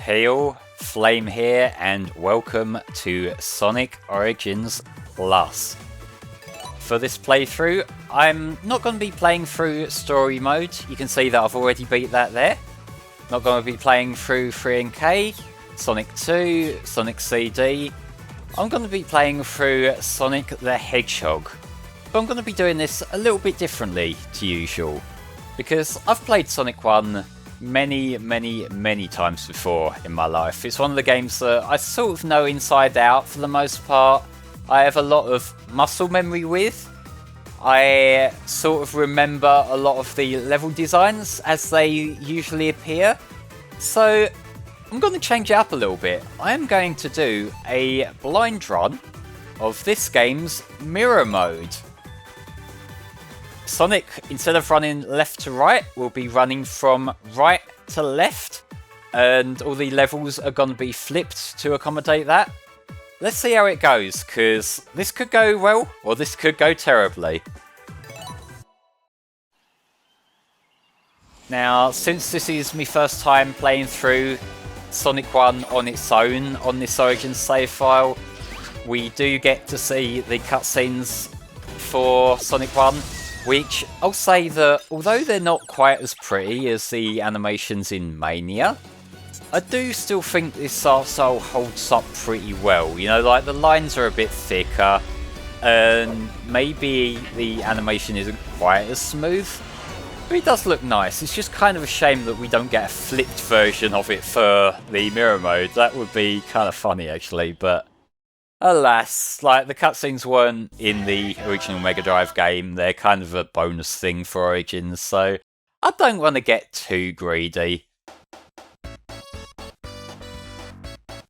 Hey all, Flame here and welcome to Sonic Origins Plus. For this playthrough, I'm not going to be playing through story mode. You can see that I've already beat that there. Not going to be playing through 3NK, Sonic 2, Sonic CD. I'm going to be playing through Sonic the Hedgehog. But I'm going to be doing this a little bit differently to usual, because I've played Sonic 1 many times before in my life. It's one of the games that I sort of know inside out for the most part. I have a lot of muscle memory with. I sort of remember a lot of the level designs as they usually appear. So I'm going to change it up a little bit. I am going to do a blind run of this game's mirror mode. Sonic, instead of running left to right, will be running from right to left, and all the levels are going to be flipped to accommodate that. Let's see how it goes, because this could go well, or this could go terribly. Now, since this is my first time playing through Sonic 1 on its own on this Origins save file, we do get to see the cutscenes for Sonic 1. Which, I'll say that, although they're not quite as pretty as the animations in Mania, I do still think this art style holds up pretty well. You know, like the lines are a bit thicker, and maybe the animation isn't quite as smooth, but it does look nice. It's just kind of a shame that we don't get a flipped version of it for the mirror mode. That would be kind of funny actually, but alas, like the cutscenes weren't in the original Mega Drive game, they're kind of a bonus thing for Origins, so I don't want to get too greedy.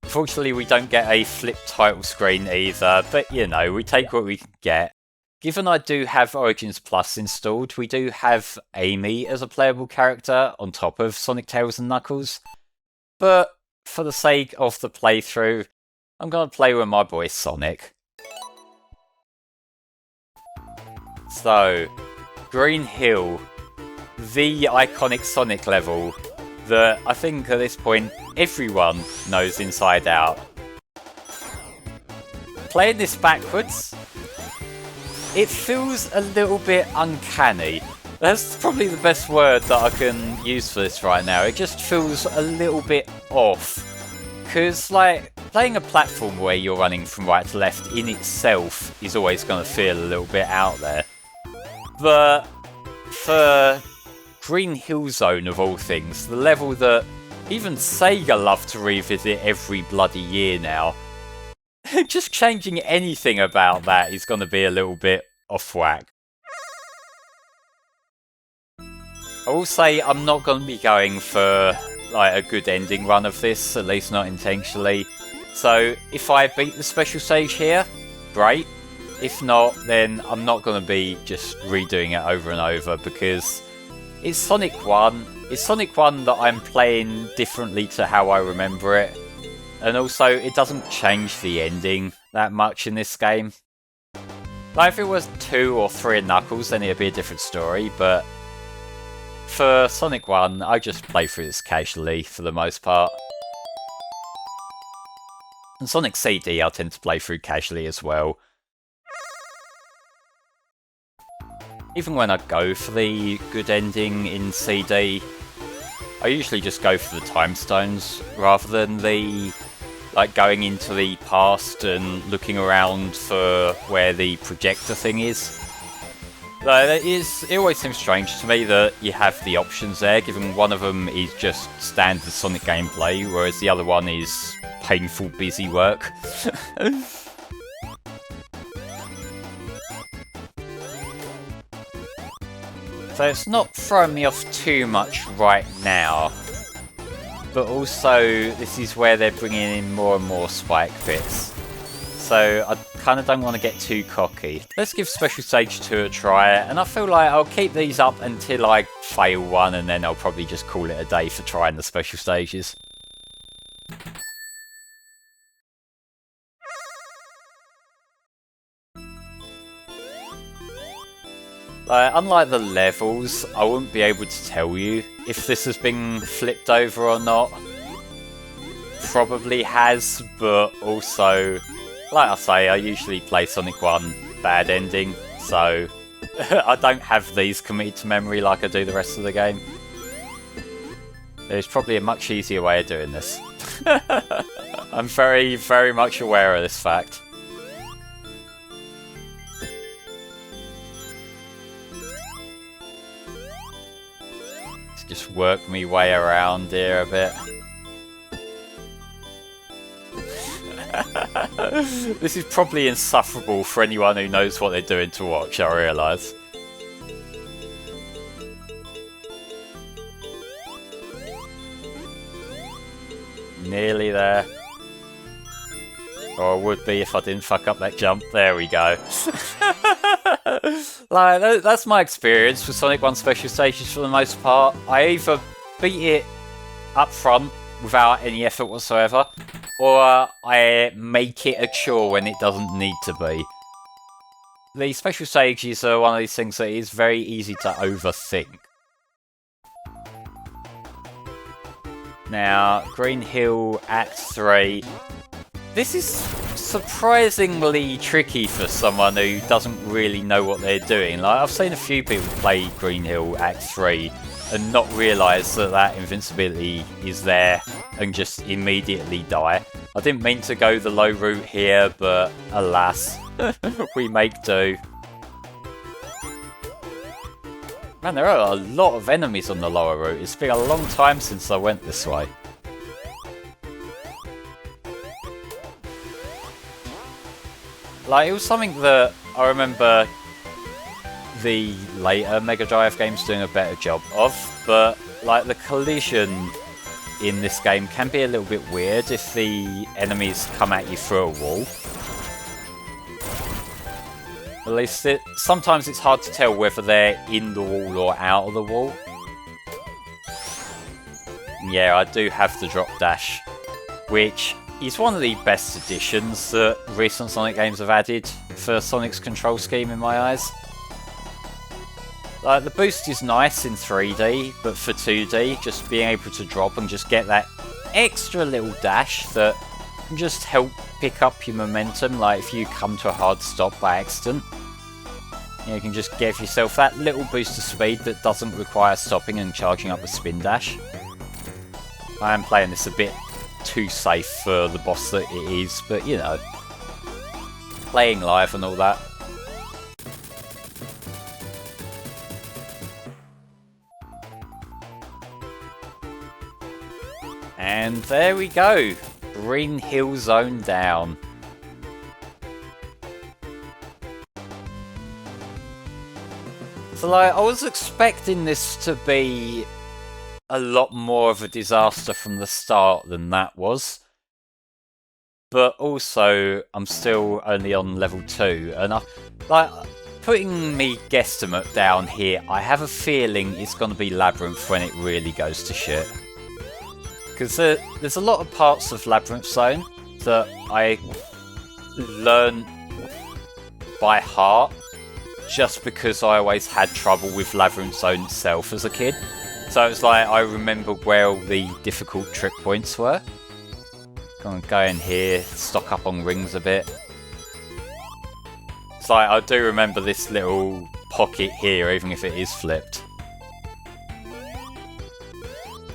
Unfortunately, we don't get a flipped title screen either, but you know, we take what we can get. Given I do have Origins Plus installed, we do have Amy as a playable character on top of Sonic, Tails and Knuckles, but for the sake of the playthrough, I'm going to play with my boy Sonic. So, Green Hill, the iconic Sonic level that I think at this point everyone knows inside out. Playing this backwards, it feels a little bit uncanny. That's probably the best word that I can use for this right now. It just feels a little bit off. Because, like, playing a platform where you're running from right to left in itself is always going to feel a little bit out there. But for Green Hill Zone of all things, the level that even Sega love to revisit every bloody year now, just changing anything about that is going to be a little bit off whack. I will say I'm not going to be going for like a good ending run of this, at least not intentionally. So if I beat the special stage here, great. If not, then I'm not going to be just redoing it over and over, because it's Sonic 1. It's Sonic 1 that I'm playing differently to how I remember it. And also, it doesn't change the ending that much in this game. Like if it was 2 or 3 Knuckles, then it'd be a different story, but for Sonic 1, I just play through this casually for the most part. And Sonic CD I tend to play through casually as well. Even when I go for the good ending in CD, I usually just go for the time stones rather than the like going into the past and looking around for where the projector thing is. It always seems strange to me that you have the options there, given one of them is just standard Sonic gameplay, whereas the other one is painful, busy work. So it's not throwing me off too much right now, but also this is where they're bringing in more and more spike bits. So I kind of don't want to get too cocky. Let's give Special Stage 2 a try, and I feel like I'll keep these up until I fail one, and then I'll probably just call it a day for trying the special stages. Unlike the levels, I wouldn't be able to tell you if this has been flipped over or not. probably has, but also, like I say, I usually play Sonic 1 bad ending, so I don't have these committed to memory like I do the rest of the game. There's probably a much easier way of doing this. I'm very, very much aware of this fact. Let's just work me way around here a bit. This is probably insufferable for anyone who knows what they're doing to watch, I realise. Nearly there. Or I would be if I didn't fuck up that jump. There we go. Like, that's my experience with Sonic 1 special stages for the most part. I either beat it up front without any effort whatsoever, or I make it a chore when it doesn't need to be. The special stages are one of these things that is very easy to overthink. Now, Green Hill Act 3. This is surprisingly tricky for someone who doesn't really know what they're doing. Like, I've seen a few people play Green Hill Act 3 and not realise that that invincibility is there and just immediately die. I didn't mean to go the low route here, but alas, we make do. Man, there are a lot of enemies on the lower route. It's been a long time since I went this way. Like, it was something that I remember the later Mega Drive games doing a better job of, but like the collision in this game can be a little bit weird if the enemies come at you through a wall. At least sometimes it's hard to tell whether they're in the wall or out of the wall. Yeah, I do have the drop dash, which is one of the best additions that recent Sonic games have added for Sonic's control scheme in my eyes. Like, the boost is nice in 3D, but for 2D, just being able to drop and just get that extra little dash that can just help pick up your momentum, like if you come to a hard stop by accident. You can just give yourself that little boost of speed that doesn't require stopping and charging up a spin dash. I am playing this a bit too safe for the boss that it is, but you know, playing live and all that. And there we go, Green Hill Zone down. So like, I was expecting this to be a lot more of a disaster from the start than that was. But also, I'm still only on level 2, and like, putting me guesstimate down here, I have a feeling it's going to be Labyrinth when it really goes to shit. Because there's a lot of parts of Labyrinth Zone that I learn by heart just because I always had trouble with Labyrinth Zone itself as a kid. So it's like I remember where all the difficult trick points were. Go in here, stock up on rings a bit. It's like I do remember this little pocket here, even if it is flipped.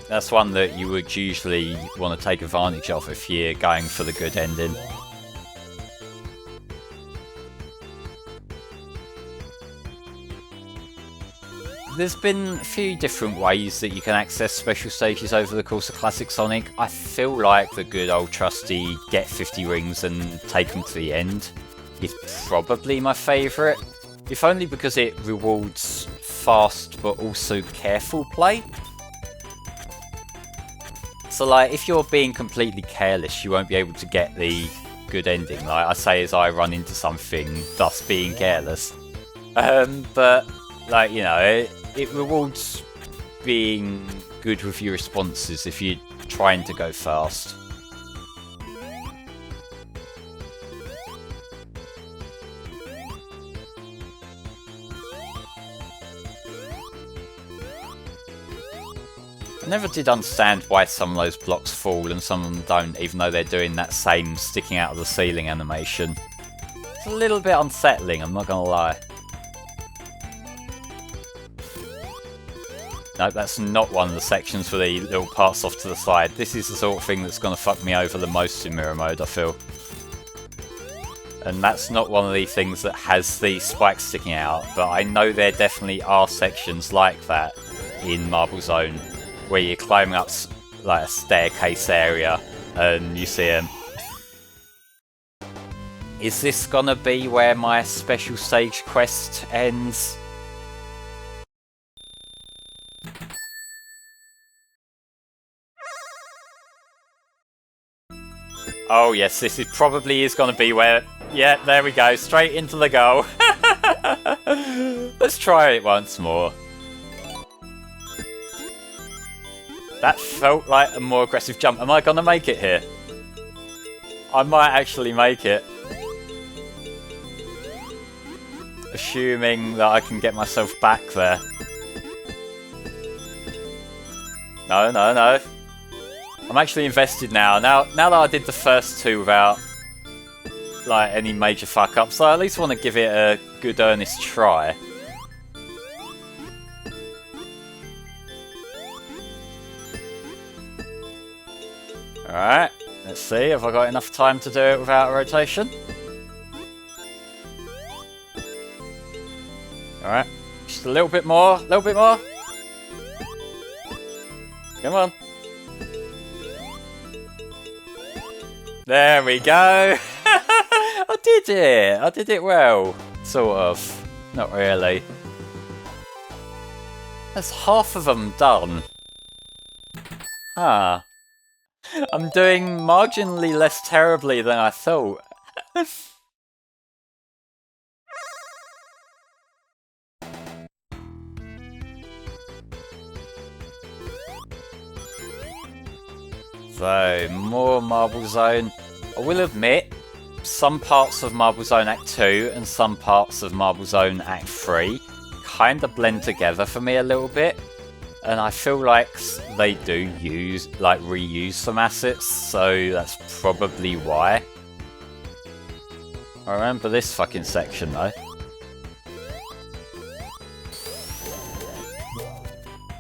That's one that you would usually want to take advantage of if you're going for the good ending. There's been a few different ways that you can access special stages over the course of Classic Sonic. I feel like the good old trusty get 50 rings and take them to the end is probably my favourite. If only because it rewards fast but also careful play. So like, if you're being completely careless, you won't be able to get the good ending. Like I say as I run into something, thus being careless. But like, you know, it rewards being good with your responses if you're trying to go fast. I never did understand why some of those blocks fall and some of them don't, even though they're doing that same sticking out of the ceiling animation. It's a little bit unsettling, I'm not gonna lie. No, that's not one of the sections for the little parts off to the side. This is the sort of thing that's gonna fuck me over the most in mirror mode, I feel. And that's not one of the things that has the spikes sticking out, but I know there definitely are sections like that in Marble Zone, where you're climbing up like a staircase area and you see them. Is this gonna be where my special stage quest ends? Oh yes, this is probably is gonna be where... Yeah, there we go, straight into the goal. Let's try it once more. That felt like a more aggressive jump. Am I gonna make it here? I might actually make it. Assuming that I can get myself back there. No, no, no. I'm actually invested now. Now that I did the first two without like any major fuck ups, so I at least want to give it a good earnest try. Alright, let's see, have I got enough time to do it without a rotation? Alright, just a little bit more, Come on. There we go! I did it well. Sort of. Not really. That's half of them done. Huh. I'm doing marginally less terribly than I thought. So, more Marble Zone. I will admit, some parts of Marble Zone Act 2 and some parts of Marble Zone Act 3 kind of blend together for me a little bit. And I feel like they do reuse some assets, so that's probably why. I remember this fucking section though.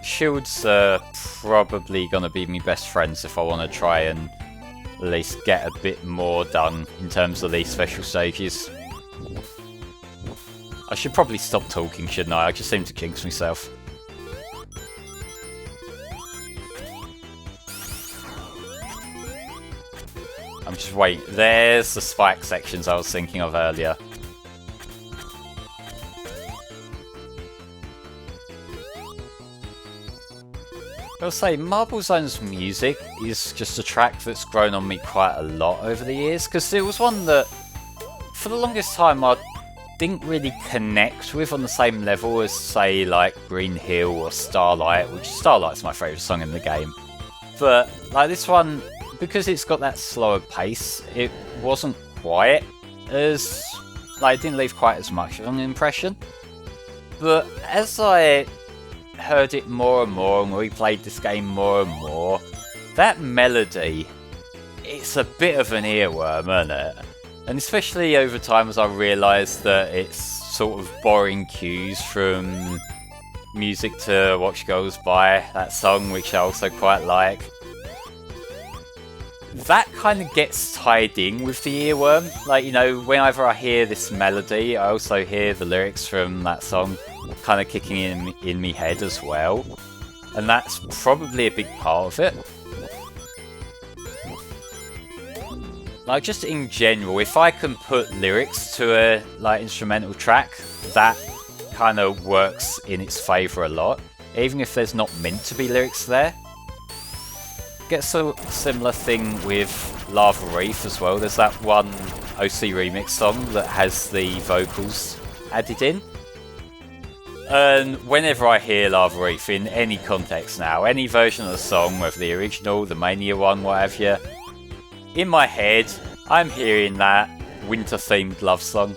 Shields are probably gonna be my best friends if I want to try and at least get a bit more done in terms of these special stages. I should probably stop talking, shouldn't I? I just seem to jinx myself. I'm just waiting. There's the spike sections I was thinking of earlier. I'll say Marble Zone's music is just a track that's grown on me quite a lot over the years, because it was one that for the longest time I didn't really connect with on the same level as, say, like Green Hill or Starlight, which Starlight's my favourite song in the game. But like this one, because it's got that slower pace, it wasn't quite as... like, it didn't leave quite as much of an impression. But as I heard it more and more and replayed this game more and more, that melody, it's a bit of an earworm, isn't it? And especially over time as I realised that it's sort of borrowing cues from Music to Watch Goes By, that song, which I also quite like. That kind of gets tied in with the earworm. Like, you know, whenever I hear this melody, I also hear the lyrics from that song kind of kicking in me head as well. And that's probably a big part of it. Like, just in general, if I can put lyrics to a like instrumental track, that kind of works in its favour a lot, even if there's not meant to be lyrics there. Gets a similar thing with Lava Reef as well. There's that one OC remix song that has the vocals added in. And whenever I hear Lava Reef in any context now, any version of the song, whether the original, the Mania one, whatever, in my head, I'm hearing that winter-themed love song.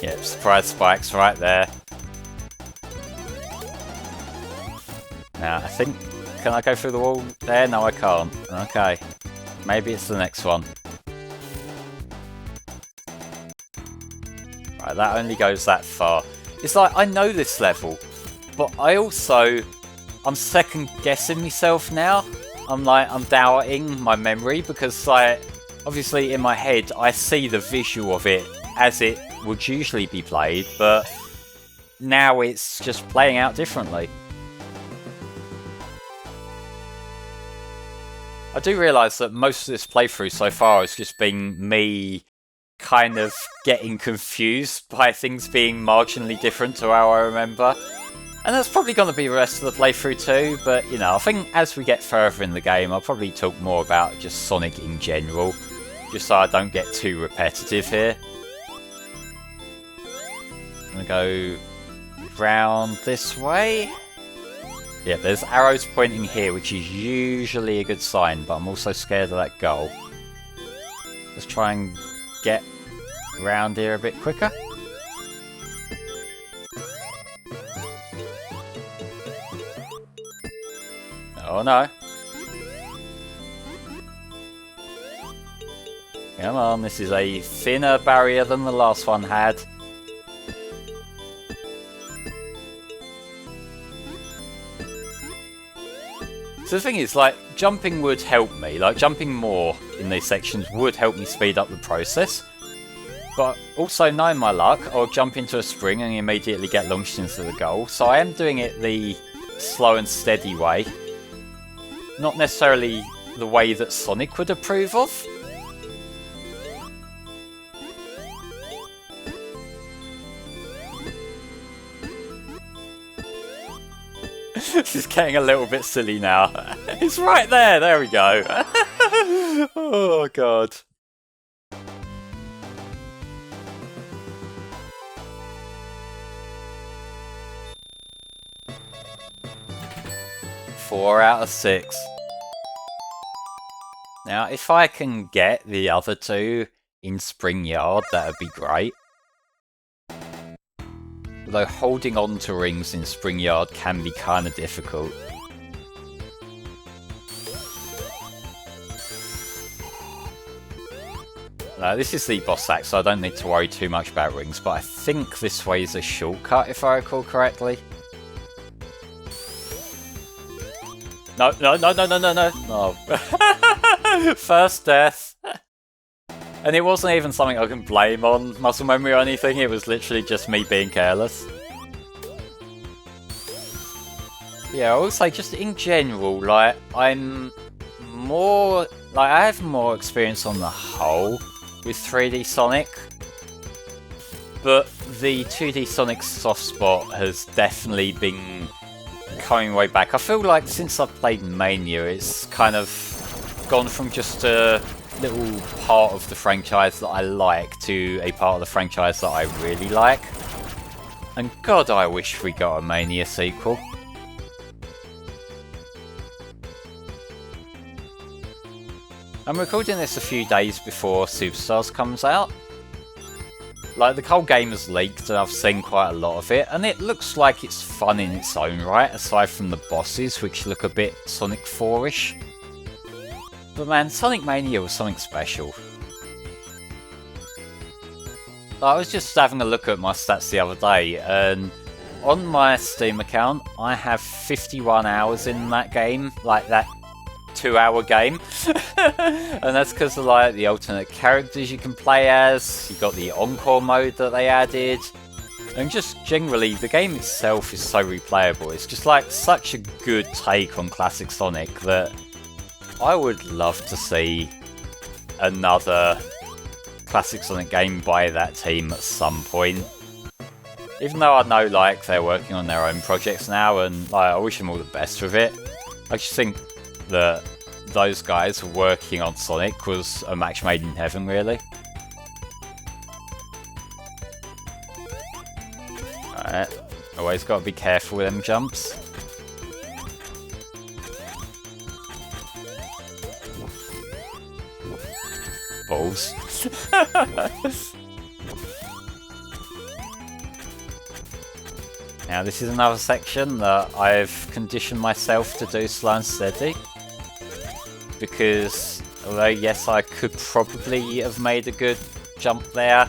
Yep, surprise spikes right there. Now, I think... Can I go through the wall there? No, I can't. Okay. Maybe it's the next one. Right, that only goes that far. It's like, I know this level, but I'm second guessing myself now. I'm doubting my memory because, like, obviously in my head I see the visual of it as it would usually be played, but now it's just playing out differently. I do realise that most of this playthrough so far has just been me kind of getting confused by things being marginally different to how I remember. And that's probably going to be the rest of the playthrough too, but you know, I think as we get further in the game I'll probably talk more about just Sonic in general, just so I don't get too repetitive here. I'm going to go round this way. Yeah, there's arrows pointing here, which is usually a good sign, but I'm also scared of that goal. Let's try and get around here a bit quicker. Oh no. Come on, this is a thinner barrier than the last one had. So the thing is, like, jumping would help me. Like, jumping more in these sections would help me speed up the process. But also, knowing my luck, I'll jump into a spring and immediately get launched into the goal. So I am doing it the slow and steady way. Not necessarily the way that Sonic would approve of. This is getting a little bit silly now. It's right there, there we go. Oh god. Four out of 6. Now, if I can get the other two in Spring Yard, that would be great. Although holding on to rings in Spring Yard can be kind of difficult. This is the boss act, so I don't need to worry too much about rings, but I think this way is a shortcut, if I recall correctly. No, no, no, no, no, no, no. No. First death. And it wasn't even something I can blame on muscle memory or anything, it was literally just me being careless. Yeah, I will say just in general, like, I'm more... Like, I have more experience on the whole with 3D Sonic. But the 2D Sonic soft spot has definitely been coming way back. I feel like since I've played Mania, it's kind of gone from just a little part of the franchise that I like to a part of the franchise that I really like. And god, I wish we got a Mania sequel. I'm recording this a few days before Superstars comes out. Like, the whole game is leaked and I've seen quite a lot of it, and it looks like it's fun in its own right, aside from the bosses, which look a bit Sonic 4-ish. But man, Sonic Mania was something special. I was just having a look at my stats the other day, and on my Steam account, I have 51 hours in that game, like that 2-hour game. And that's because of like the alternate characters you can play as, you got the Encore mode that they added, and just generally the game itself is so replayable. It's just like such a good take on classic Sonic that I would love to see another classic Sonic game by that team at some point. Even though I know like they're working on their own projects now, and like, I wish them all the best with it. I just think that those guys working on Sonic was a match made in heaven, really. Alright, always got to be careful with them jumps. Balls. Now this is another section that I've conditioned myself to do slow and steady. Because, although yes, I could probably have made a good jump there,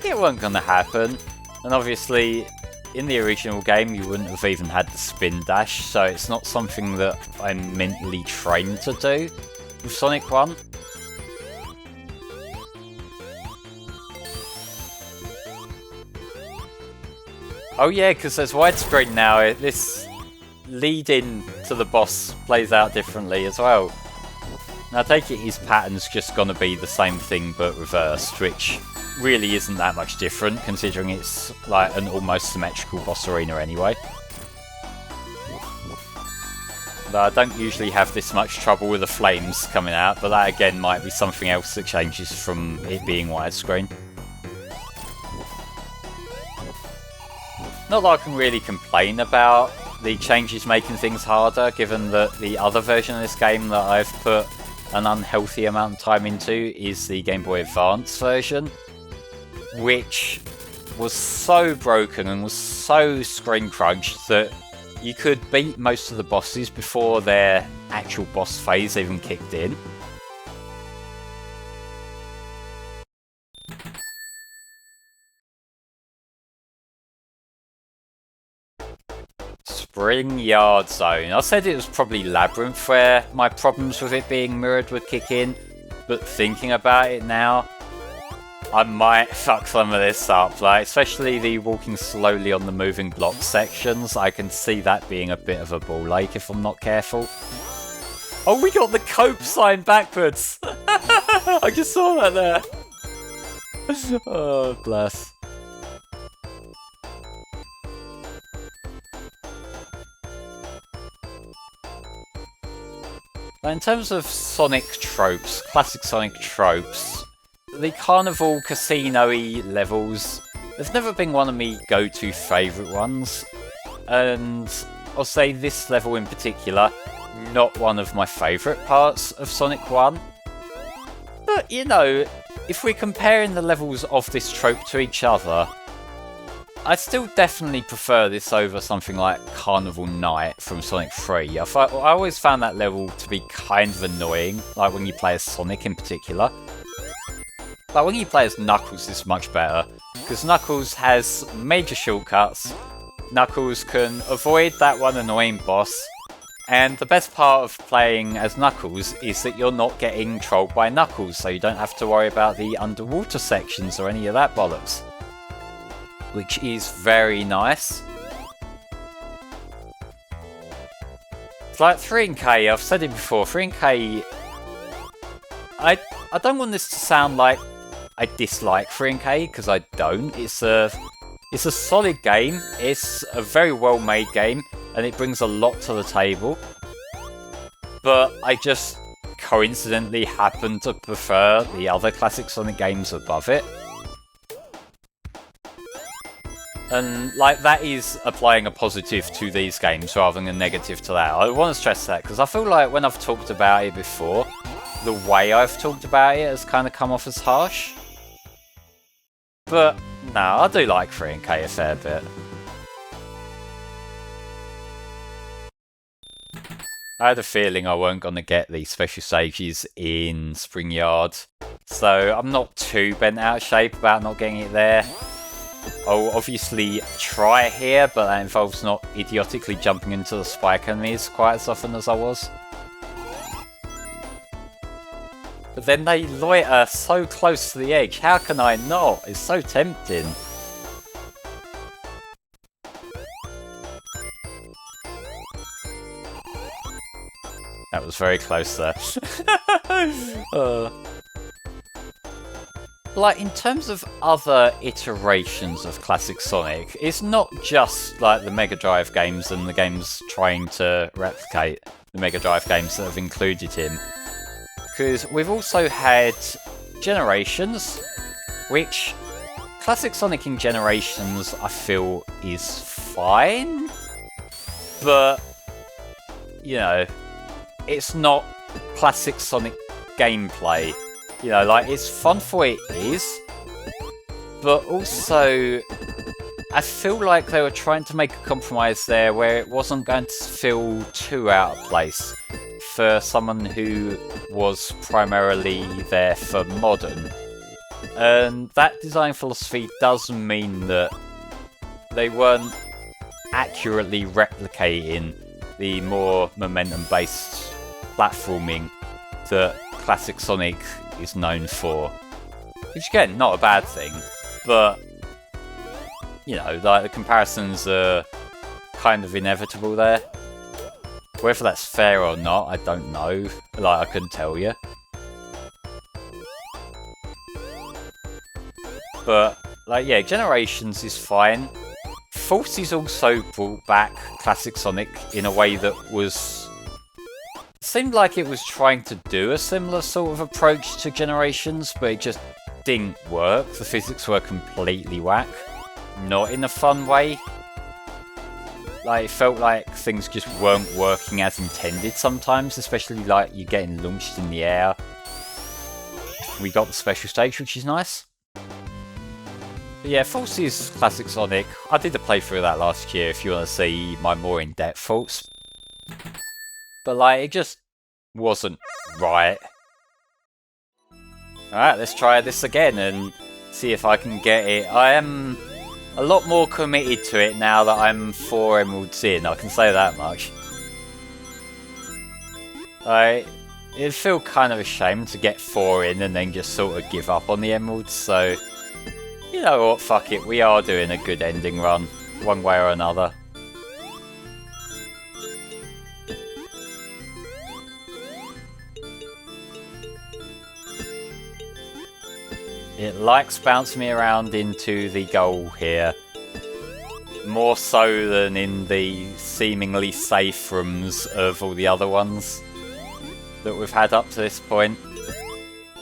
it wasn't going to happen. And obviously, in the original game, you wouldn't have even had the spin dash, so it's not something that I'm mentally trained to do with Sonic 1. Oh yeah, because there's widescreen now, this lead-in to the boss plays out differently as well. Now I take it his pattern's just gonna be the same thing but reversed, which really isn't that much different considering it's like an almost symmetrical boss arena anyway. But I don't usually have this much trouble with the flames coming out, but that again might be something else that changes from it being widescreen. Not that I can really complain about the changes making things harder, given that the other version of this game that I've put an unhealthy amount of time into is the Game Boy Advance version, which was so broken and was so screen crunched that you could beat most of the bosses before their actual boss phase even kicked in. Spring Yard Zone. I said it was probably Labyrinth where my problems with it being mirrored would kick in, but thinking about it now, I might fuck some of this up, like especially the walking slowly on the moving block sections. I can see that being a bit of a ball ache if I'm not careful. Oh, we got the cope sign backwards! I just saw that there. Oh, bless. Now, in terms of Sonic tropes, classic Sonic tropes, the carnival casino-y levels, they've never been one of my go-to favourite ones, and I'll say this level in particular, not one of my favourite parts of Sonic 1. But, you know, if we're comparing the levels of this trope to each other, I still definitely prefer this over something like Carnival Night from Sonic 3. I always found that level to be kind of annoying, like when you play as Sonic in particular. But when you play as Knuckles, it's much better, because Knuckles has major shortcuts, Knuckles can avoid that one annoying boss, and the best part of playing as Knuckles is that you're not getting trolled by Knuckles, so you don't have to worry about the underwater sections or any of that bollocks. Which is very nice. It's like 3 and K, I've said it before, 3 and K... I don't want this to sound like I dislike 3 and K, because I don't. It's a solid game, it's a very well made game, and it brings a lot to the table. But I just coincidentally happen to prefer the other classic Sonic games above it. And, like, that is applying a positive to these games rather than a negative to that. I want to stress that, because I feel like when I've talked about it before, the way I've talked about it has kind of come off as harsh. But, no, I do like 3 and K a fair bit. I had a feeling I weren't going to get these special stages in Spring Yard, so I'm not too bent out of shape about not getting it there. I'll obviously try it here, but that involves not idiotically jumping into the spike enemies quite as often as I was. But then they loiter so close to the edge, how can I not? It's so tempting. That was very close there. Like, in terms of other iterations of classic Sonic, it's not just like the Mega Drive games and the games trying to replicate the Mega Drive games that have included him. Because we've also had Generations, which classic Sonic in Generations I feel is fine, but, you know, it's not classic Sonic gameplay. You know, like, it's fun for what it is, but also, I feel like they were trying to make a compromise there where it wasn't going to feel too out of place for someone who was primarily there for modern. And that design philosophy does mean that they weren't accurately replicating the more momentum-based platforming that classic Sonic is known for. Which again, not a bad thing, but you know, like the comparisons are kind of inevitable there. Whether that's fair or not, I don't know. Like, I couldn't tell you. But, like, yeah, Generations is fine. Forces also brought back classic Sonic in a way that was... seemed like it was trying to do a similar sort of approach to Generations, but it just didn't work. The physics were completely whack. Not in a fun way. Like, it felt like things just weren't working as intended sometimes, especially like you getting launched in the air. We got the special stage, which is nice. But yeah, Forces classic Sonic. I did a playthrough of that last year if you want to see my more in-depth thoughts. But like, it just wasn't right. Alright, let's try this again and see if I can get it. I am a lot more committed to it now that I'm 4 emeralds in, I can say that much. It'd feel kind of a shame to get 4 in and then just sort of give up on the emeralds, so... you know what, fuck it, we are doing a good ending run, one way or another. It likes bouncing me around into the goal here. More so than in the seemingly safe rooms of all the other ones that we've had up to this point.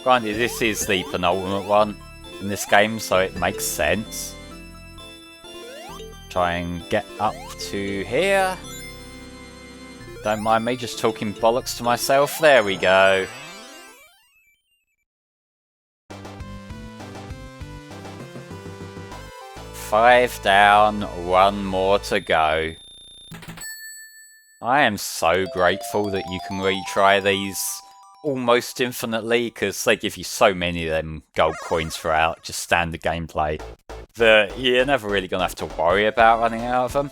Granted, this is the penultimate one in this game, so it makes sense. Try and get up to here. Don't mind me just talking bollocks to myself. There we go. Five down, 1 more to go. I am so grateful that you can retry these almost infinitely, because they give you so many of them gold coins throughout, just standard gameplay, that you're never really going to have to worry about running out of them.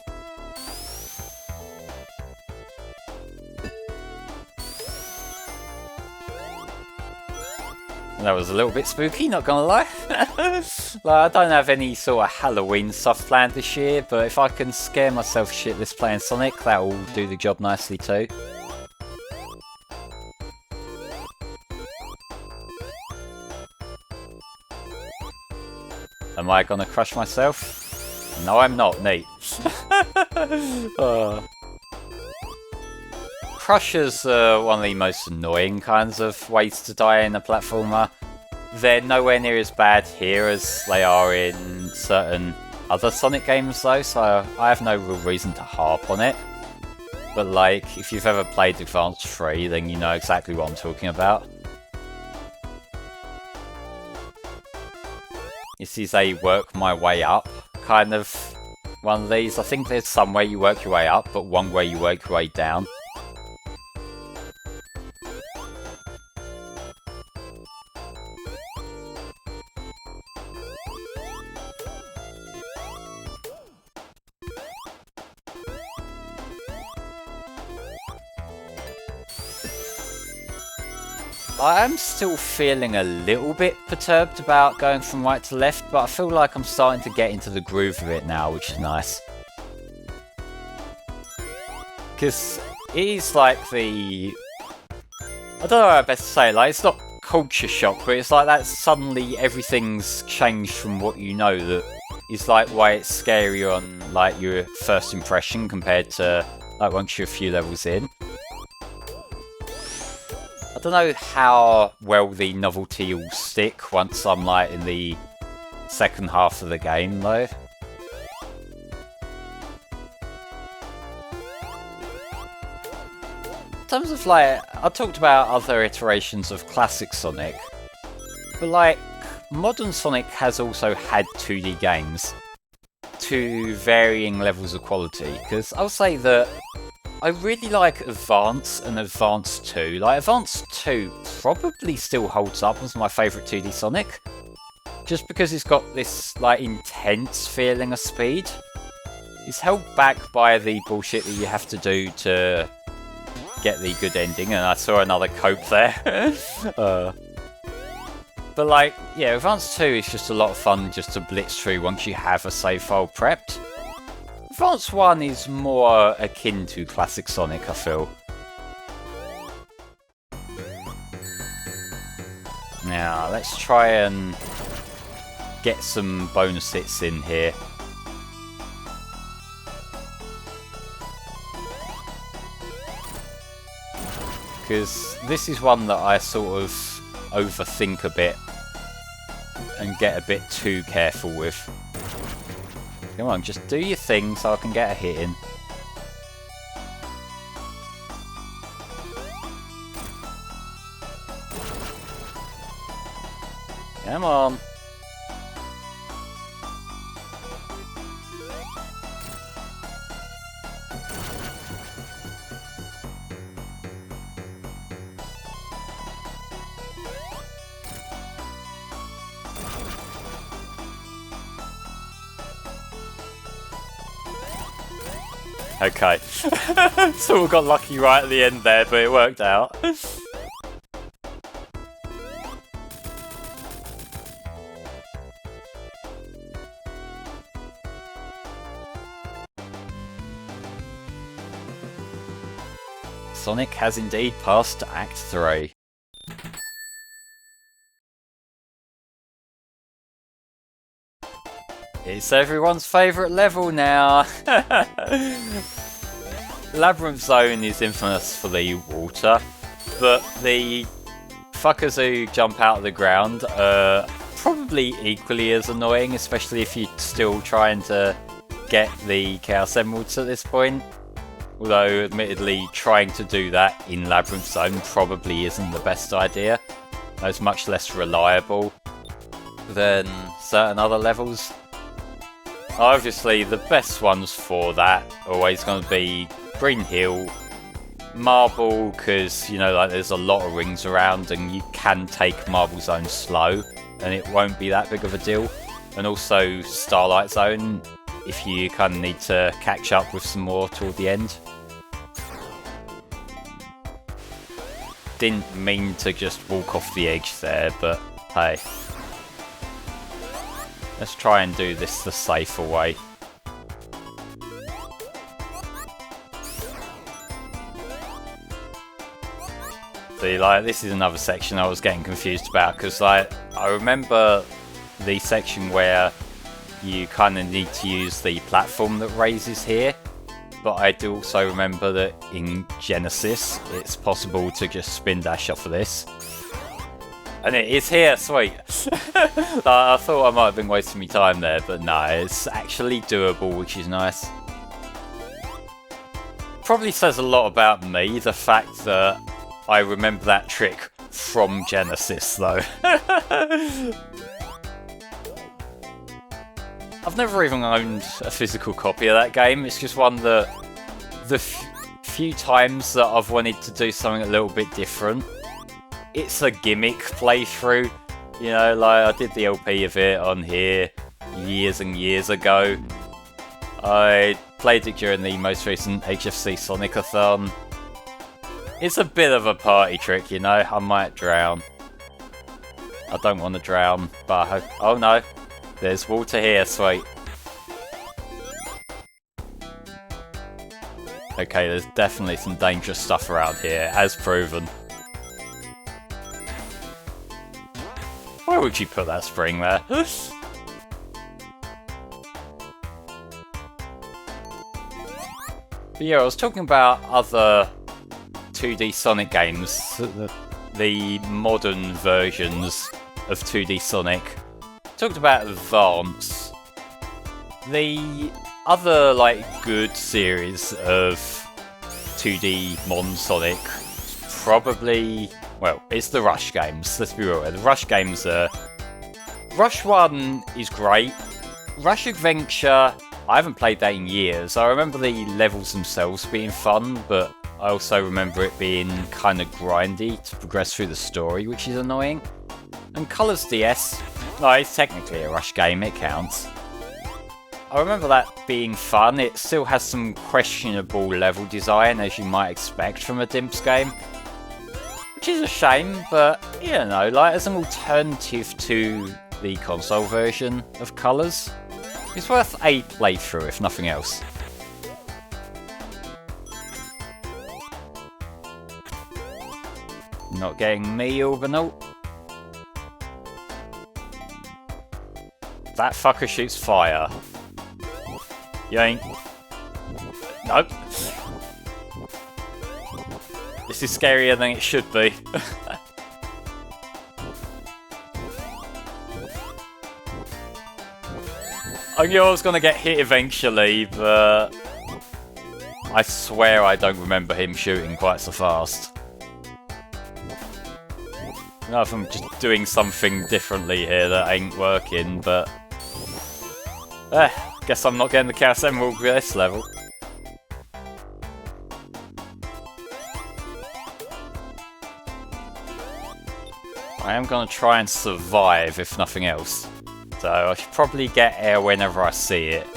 That was a little bit spooky, not gonna lie. Like, I don't have any sort of Halloween stuff planned this year, but if I can scare myself shitless playing Sonic, that will do the job nicely too. Am I gonna crush myself? No, I'm not, neat. Crushers are one of the most annoying kinds of ways to die in a platformer. They're nowhere near as bad here as they are in certain other Sonic games though, so I have no real reason to harp on it. But like, if you've ever played Advance 3, then you know exactly what I'm talking about. This is a work my way up kind of one of these. I think there's some way you work your way up, but one way you work your way down. I am still feeling a little bit perturbed about going from right to left, but I feel like I'm starting to get into the groove of it now, which is nice. Because it is like the... I don't know how best to say it, like, it's not culture shock, but it's like that suddenly everything's changed from what you know, that is like why it's scary on like your first impression compared to like once you're a few levels in. I don't know how well the novelty will stick once I'm like in the second half of the game though. In terms of like, I talked about other iterations of classic Sonic, but like, modern Sonic has also had 2D games. to varying levels of quality, because I'll say that I really like Advance and Advance 2. Like, Advance 2 probably still holds up as my favourite 2D Sonic, just because it's got this, like, intense feeling of speed. It's held back by the bullshit that you have to do to get the good ending, and I saw another cope there. But like, yeah, Advance 2 is just a lot of fun just to blitz through once you have a save file prepped. Advance 1 is more akin to classic Sonic, I feel. Now, let's try and get some bonus hits in here. Because this is one that I sort of overthink a bit and get a bit too careful with. Come on, just do your thing so I can get a hit in. Come on. Okay. So we got lucky right at the end there, but it worked out. Sonic has indeed passed Act 3. It's everyone's favourite level now! Labyrinth Zone is infamous for the water, but the fuckers who jump out of the ground are probably equally as annoying, especially if you're still trying to get the Chaos Emeralds at this point. Although, admittedly, trying to do that in Labyrinth Zone probably isn't the best idea. It's much less reliable than certain other levels. Obviously, the best ones for that are always going to be Green Hill, Marble, because, you know, like there's a lot of rings around and you can take Marble Zone slow and it won't be that big of a deal. And also Starlight Zone, if you kind of need to catch up with some more toward the end. Didn't mean to just walk off the edge there, but hey. Let's try and do this the safer way. See, like, this is another section I was getting confused about, because, like, I remember the section where you kind of need to use the platform that raises here, but I do also remember that in Genesis, it's possible to just spin dash off of this. And it is here, sweet! I thought I might have been wasting my time there, but no, it's actually doable, which is nice. Probably says a lot about me, the fact that I remember that trick from Genesis, though. I've never even owned a physical copy of that game. It's just one that the few times that I've wanted to do something a little bit different, it's a gimmick playthrough. You know, like I did the LP of it on here years and years ago. I played it during the most recent HFC Sonic-a-thon. It's a bit of a party trick, you know. I might drown. I don't want to drown, but I hope... Oh no, there's water here, sweet. Okay, there's definitely some dangerous stuff around here, as proven. Why would you put that spring there? But yeah, I was talking about other 2D Sonic games, the modern versions of 2D Sonic. Talked about Advance. The other, like, good series of 2D modern Sonic, probably, well, it's the Rush games, let's be real. The Rush games are... Rush 1 is great. Rush Adventure I haven't played that in years. I remember the levels themselves being fun, but I also remember it being kind of grindy to progress through the story, which is annoying. And Colors DS, no, it's technically a rush game, it counts. I remember that being fun. It still has some questionable level design, as you might expect from a Dimps game. Which is a shame, but, you know, like, as an alternative to the console version of Colors, it's worth a playthrough, if nothing else. Not getting me, Urbanaut. That fucker shoots fire. You ain't... Nope. This is scarier than it should be. I knew I was going to get hit eventually, but I swear I don't remember him shooting quite so fast. I don't know if I'm just doing something differently here that ain't working, but... guess I'm not getting the Chaos Emerald with this level. I am going to try and survive, if nothing else. So I should probably get air whenever I see it.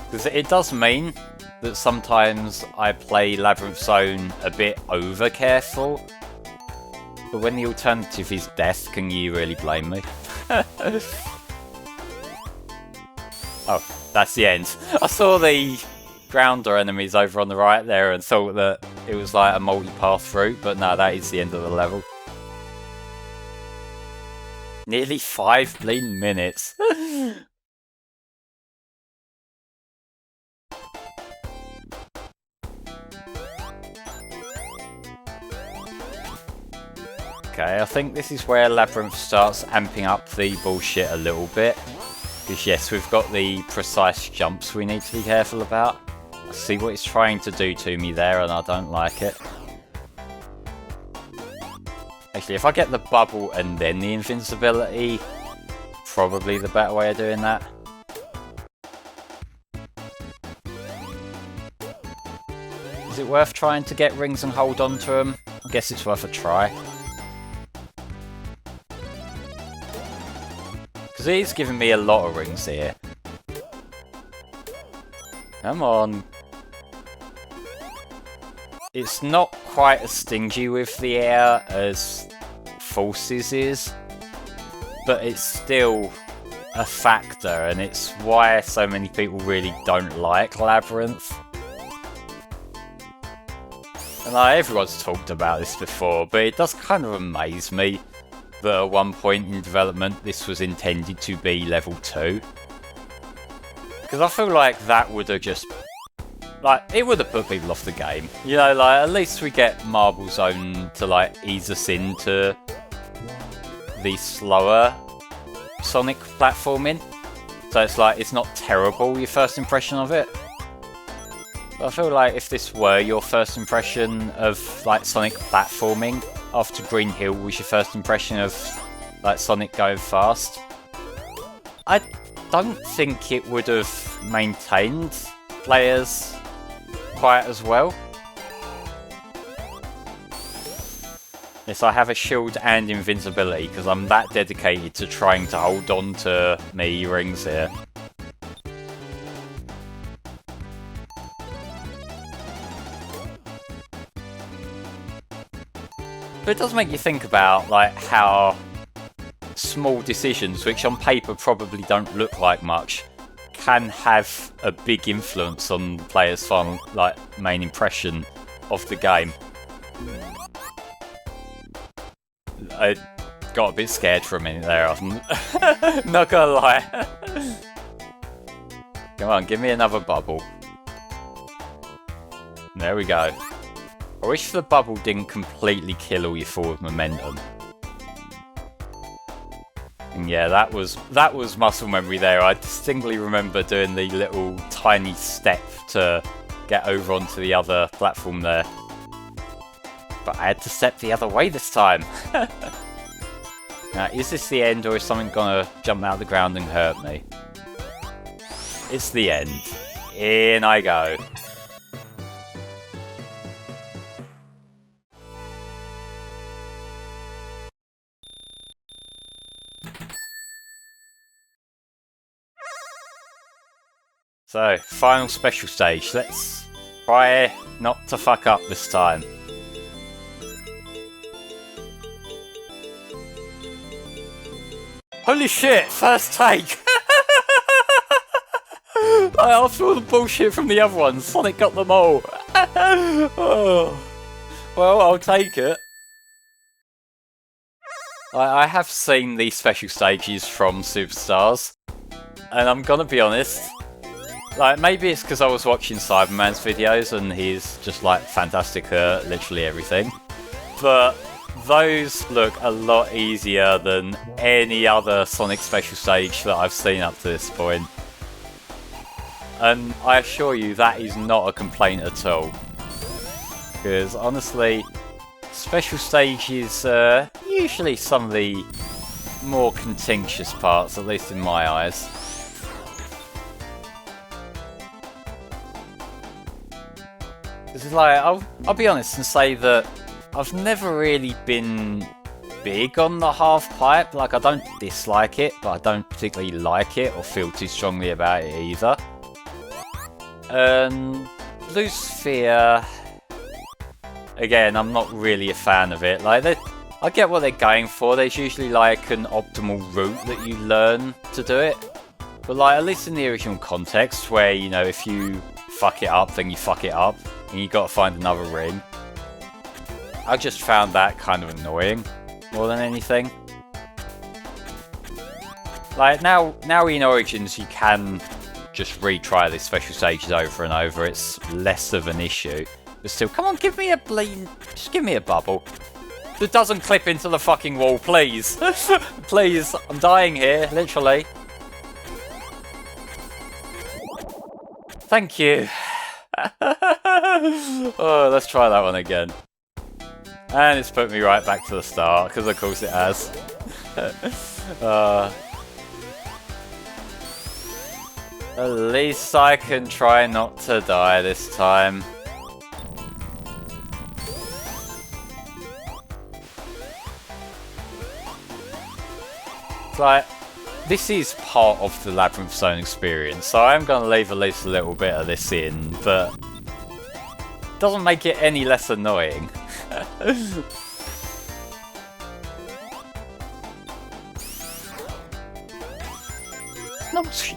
Because it does mean that sometimes I play Labyrinth Zone a bit over careful. But when the alternative is death, can you really blame me? Oh, that's the end. I saw the grounder enemies over on the right there and thought that it was like a multi-path route, but no, that is the end of the level. Nearly 5 bleeding minutes. Okay, I think this is where Labyrinth starts amping up the bullshit a little bit. Because yes, we've got the precise jumps we need to be careful about. I see what it's trying to do to me there and I don't like it. Actually, if I get the bubble and then the invincibility, probably the better way of doing that. Is it worth trying to get rings and hold on to them? I guess it's worth a try. Because he's giving me a lot of rings here. Come on. It's not quite as stingy with the air as Forces is, but it's still a factor, and it's why so many people really don't like Labyrinth. And everyone's talked about this before, but it does kind of amaze me that at one point in development this was intended to be level 2. Because I feel like that would have just... like, it would have put people off the game. You know, like, at least we get Marble Zone to, like, ease us into the slower Sonic platforming. So it's like, it's not terrible, your first impression of it. But I feel like if this were your first impression of, like, Sonic platforming, after Green Hill was your first impression of, like, Sonic going fast, I don't think it would have maintained players quite as well. Yes, I have a shield and invincibility because I'm that dedicated to trying to hold on to me rings here. But it does make you think about, like, how small decisions, which on paper probably don't look like much, can have a big influence on the player's main impression of the game. I got a bit scared for a minute there, I'm not gonna lie. Come on, give me another bubble. There we go. I wish the bubble didn't completely kill all your forward momentum. And yeah, that was muscle memory there. I distinctly remember doing the little tiny step to get over onto the other platform there. But I had to step the other way this time. Now, is this the end, or is something gonna jump out of the ground and hurt me? It's the end. In I go. So, final special stage. Let's try not to fuck up this time. Holy shit, first take! After all the bullshit from the other ones, Sonic got them all. Oh. Well, I'll take it. I have seen these special stages from Superstars, and I'm gonna be honest, like, maybe it's because I was watching Cyberman's videos and he's just like fantastic at literally everything, but those look a lot easier than any other Sonic special stage that I've seen up to this point. And I assure you that is not a complaint at all. Because honestly, special stages are usually some of the more contentious parts, at least in my eyes. Because like, I'll be honest and say that I've never really been big on the half pipe. Like, I don't dislike it, but I don't particularly like it or feel too strongly about it either. Lose Sphere, again, I'm not really a fan of it. Like, I get what they're going for. There's usually like an optimal route that you learn to do it. But like, at least in the original context, where, you know, if you fuck it up, then you fuck it up, and you gotta find another ring. I just found that kind of annoying, more than anything. Like, now in Origins you can just retry these special stages over and over, it's less of an issue. But still, come on, give me a just give me a bubble. That doesn't clip into the fucking wall, please. Please, I'm dying here, literally. Thank you. Oh, let's try that one again. And it's put me right back to the start, because of course it has. At least I can try not to die this time. Like, this is part of the Labyrinth Zone experience, so I'm going to leave at least a little bit of this in, but it doesn't make it any less annoying.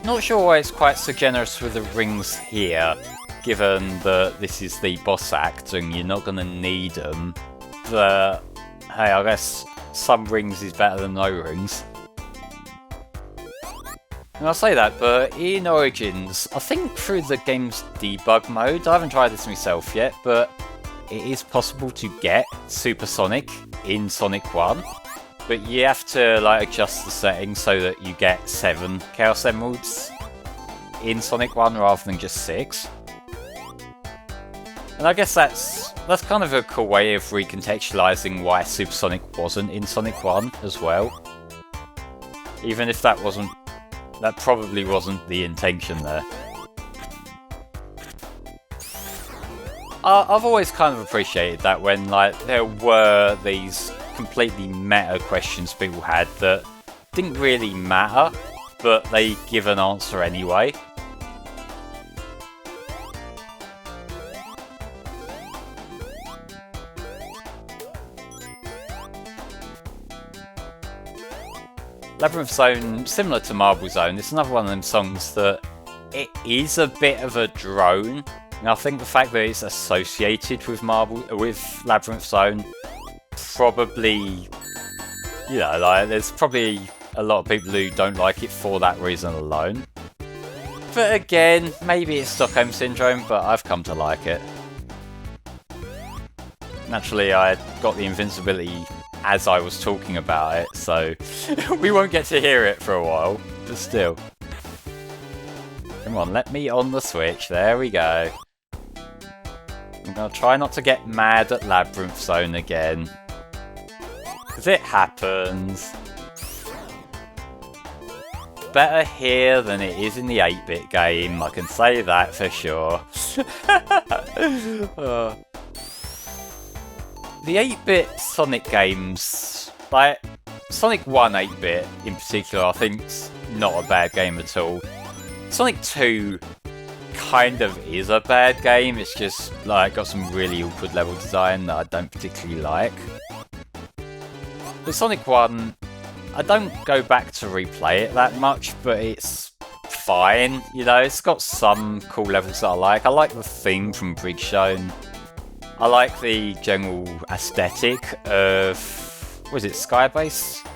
Not sure why it's quite so generous with the rings here, given that this is the boss act and you're not going to need them. But hey, I guess some rings is better than no rings. And I'll say that, but in Origins, I think through the game's debug mode, I haven't tried this myself yet, but it is possible to get Super Sonic in Sonic 1. But you have to like adjust the settings so that you get 7 Chaos Emeralds in Sonic 1 rather than just 6. And I guess that's kind of a cool way of recontextualizing why Super Sonic wasn't in Sonic 1 as well. Even if that probably wasn't the intention there. I've always kind of appreciated that when like there were these completely meta questions people had that didn't really matter, but they give an answer anyway. Labyrinth Zone, similar to Marble Zone, it's another one of them songs that it is a bit of a drone. And I think the fact that it's associated with Labyrinth Zone probably, you know, like there's probably a lot of people who don't like it for that reason alone. But again, maybe it's Stockholm Syndrome, but I've come to like it. Naturally, I got the invincibility as I was talking about it, so we won't get to hear it for a while, but still. Come on, let me on the switch, there we go. I'm gonna try not to get mad at Labyrinth Zone again. Because it happens. Better here than it is in the 8-bit game, I can say that for sure. The 8-bit Sonic games, like Sonic 1 8-bit in particular, I think's not a bad game at all. Sonic 2 kind of is a bad game, it's just like got some really awkward level design that I don't particularly like. But Sonic 1, I don't go back to replay it that much, but it's fine, you know, it's got some cool levels that I like. I like the theme from Bridgestone. I like the general aesthetic of, what is it, Skybase?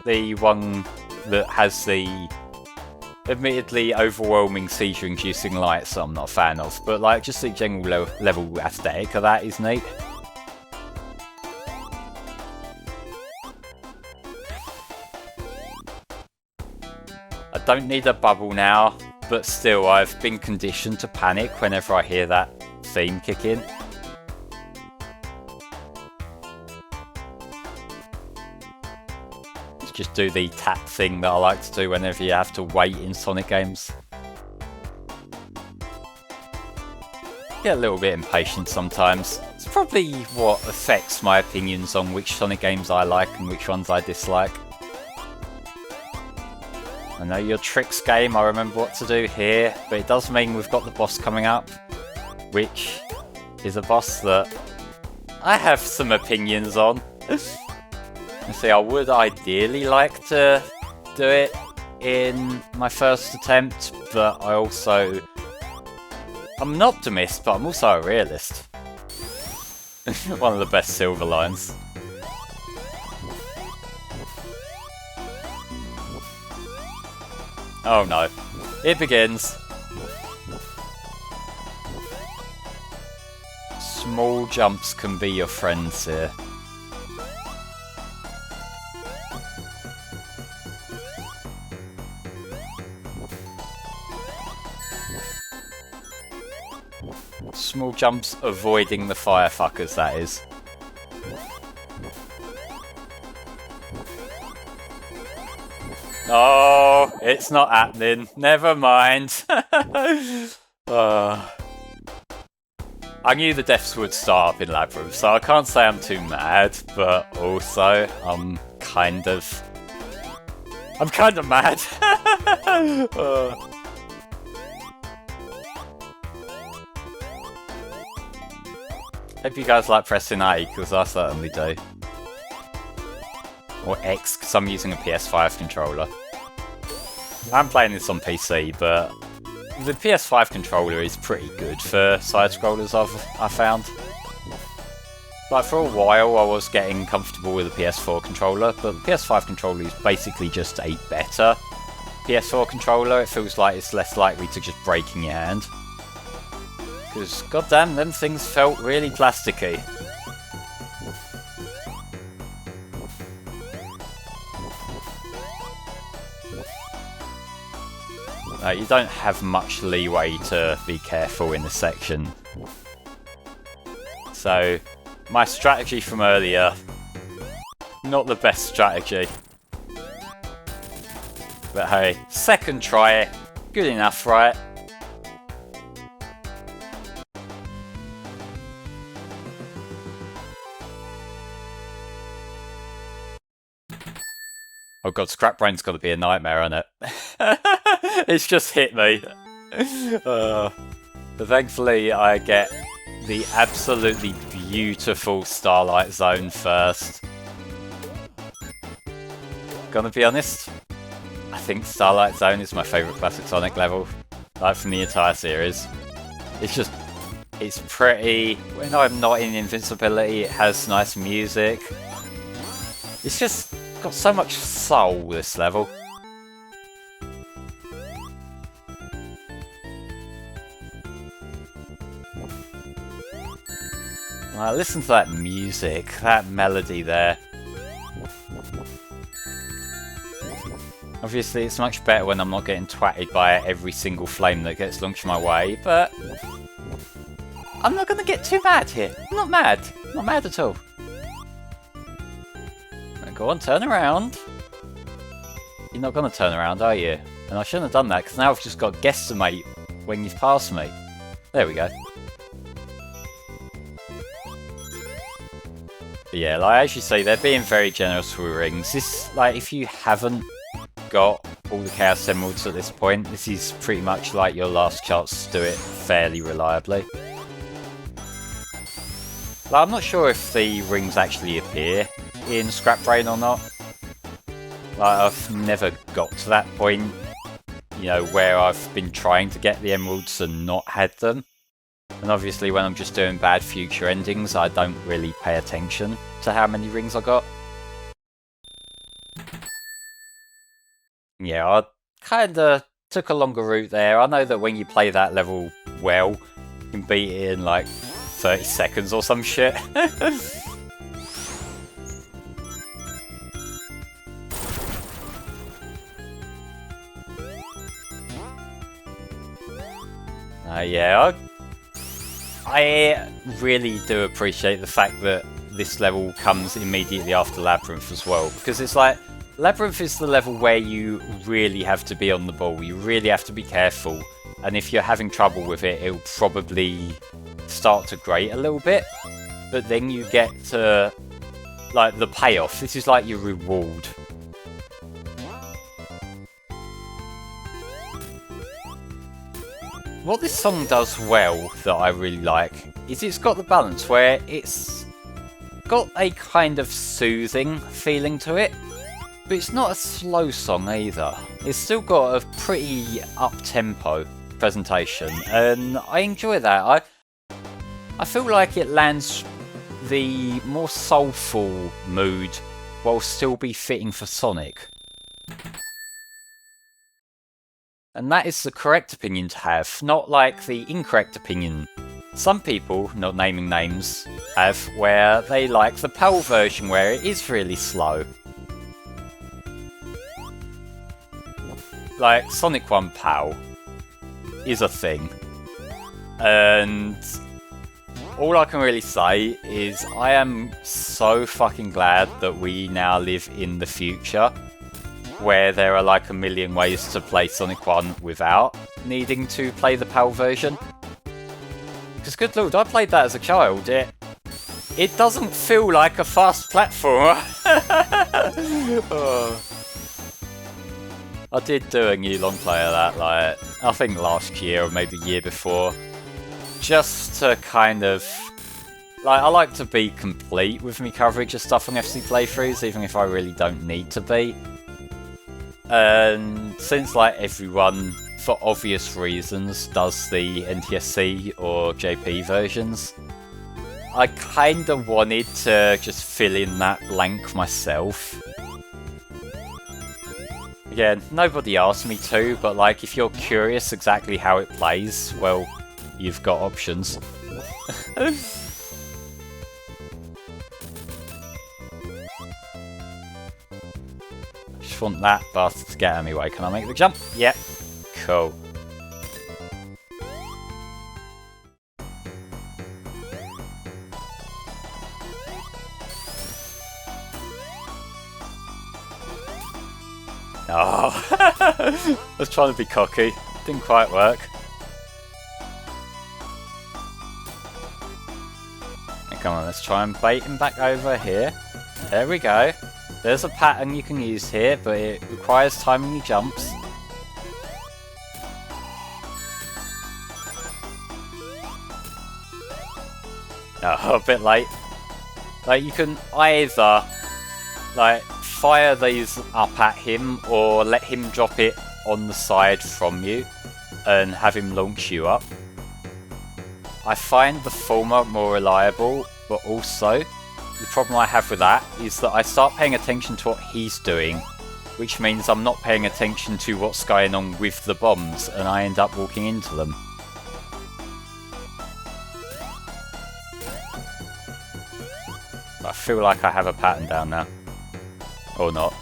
The one that has the admittedly overwhelming seizure-inducing lights that I'm not a fan of, but like just the general level aesthetic of that is neat. I don't need a bubble now, but still I've been conditioned to panic whenever I hear that theme kick in. Let's just do the tap thing that I like to do whenever you have to wait in Sonic games. Get a little bit impatient sometimes. It's probably what affects my opinions on which Sonic games I like and which ones I dislike. I know your tricks game, I remember what to do here, but it does mean we've got the boss coming up, which is a boss that I have some opinions on. See, I would ideally like to do it in my first attempt, but I'm an optimist, but I'm also a realist. One of the best silver lines. Oh no, it begins. Small jumps can be your friends here. Small jumps avoiding the firefuckers, that is. Oh, it's not happening. Never mind. I knew the deaths would start up in Labyrinth, so I can't say I'm too mad, but also I'm kind of mad. Hope you guys like pressing A, because I certainly do. Or X, because I'm using a PS5 controller. I'm playing this on PC, but the PS5 controller is pretty good for side-scrollers I found. Like, for a while I was getting comfortable with the PS4 controller, but the PS5 controller is basically just a better PS4 controller. It feels like it's less likely to just break in your hand. Because, goddamn, them things felt really plasticky. You don't have much leeway to be careful in this section. So, my strategy from earlier, not the best strategy. But hey, second try, good enough, right? Oh god, Scrap Brain's got to be a nightmare, isn't it? It's just hit me. But thankfully I get the absolutely beautiful Starlight Zone first. Gonna be honest, I think Starlight Zone is my favourite classic Sonic level, like from the entire series. It's pretty. When I'm not in invincibility, it has nice music. It's just got so much soul, this level. Listen to that music, that melody there. Obviously it's much better when I'm not getting twatted by every single flame that gets launched my way, but I'm not gonna get too mad here. I'm not mad. Not mad at all. Go on, turn around. You're not going to turn around, are you? And I shouldn't have done that, because now I've just got to guesstimate when you've passed me. There we go. But yeah, like as you say, they're being very generous with rings. This, like, if you haven't got all the Chaos Emeralds at this point, this is pretty much like your last chance to do it fairly reliably. Like, I'm not sure if the rings actually appear in Scrap Brain or not. Like, I've never got to that point, you know, where I've been trying to get the emeralds and not had them. And obviously when I'm just doing bad future endings, I don't really pay attention to how many rings I got. Yeah, I kinda took a longer route there. I know that when you play that level well, you can beat it in like 30 seconds or some shit. Yeah, I really do appreciate the fact that this level comes immediately after Labyrinth as well, because it's like, Labyrinth is the level where you really have to be on the ball, you really have to be careful, and if you're having trouble with it, it'll probably start to grate a little bit, but then you get to, like, the payoff. This is like your reward. What this song does well, that I really like, is it's got the balance where it's got a kind of soothing feeling to it, but it's not a slow song either. It's still got a pretty up-tempo presentation, and I enjoy that. I feel like it lands the more soulful mood while still be fitting for Sonic. And that is the correct opinion to have, not like the incorrect opinion some people, not naming names, have, where they like the PAL version where it is really slow. Like, Sonic 1 PAL is a thing. And all I can really say is I am so fucking glad that we now live in the future, where there are like a million ways to play Sonic 1 without needing to play the PAL version. Because good lord, I played that as a child. It doesn't feel like a fast platformer. Oh. I did do a new long play of that, like, I think last year or maybe the year before. Just to kind of, like, I like to be complete with my coverage of stuff on FC playthroughs, even if I really don't need to be. And since, like, everyone, for obvious reasons, does the NTSC or JP versions, I kinda wanted to just fill in that blank myself. Again, nobody asked me to, but like, if you're curious exactly how it plays, well, you've got options. Just want that bastard to get out of my way. Can I make the jump? Yep. Cool. Oh, I was trying to be cocky. Didn't quite work. Come on, let's try and bait him back over here. There we go. There's a pattern you can use here, but it requires timing your jumps. Oh, a bit late. Like, you can either, like, fire these up at him, or let him drop it on the side from you, and have him launch you up. I find the former more reliable, but also, the problem I have with that is that I start paying attention to what he's doing, which means I'm not paying attention to what's going on with the bombs, and I end up walking into them. I feel like I have a pattern down now. Or not.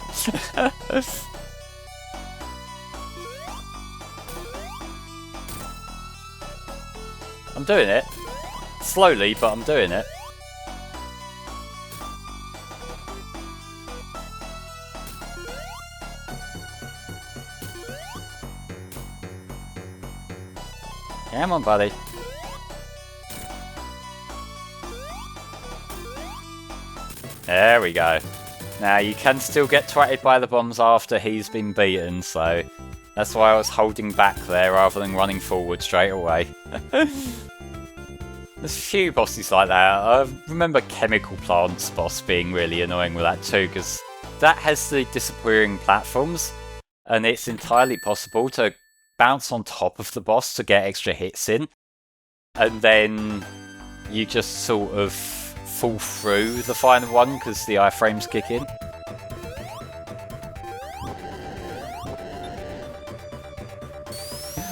I'm doing it. Slowly, but I'm doing it. Come on, buddy. There we go. Now, you can still get twatted by the bombs after he's been beaten, so that's why I was holding back there rather than running forward straight away. There's a few bosses like that. I remember Chemical Plant's boss being really annoying with that too, because that has the disappearing platforms, and it's entirely possible to bounce on top of the boss to get extra hits in, and then you just sort of fall through the final one because the iframes kick in.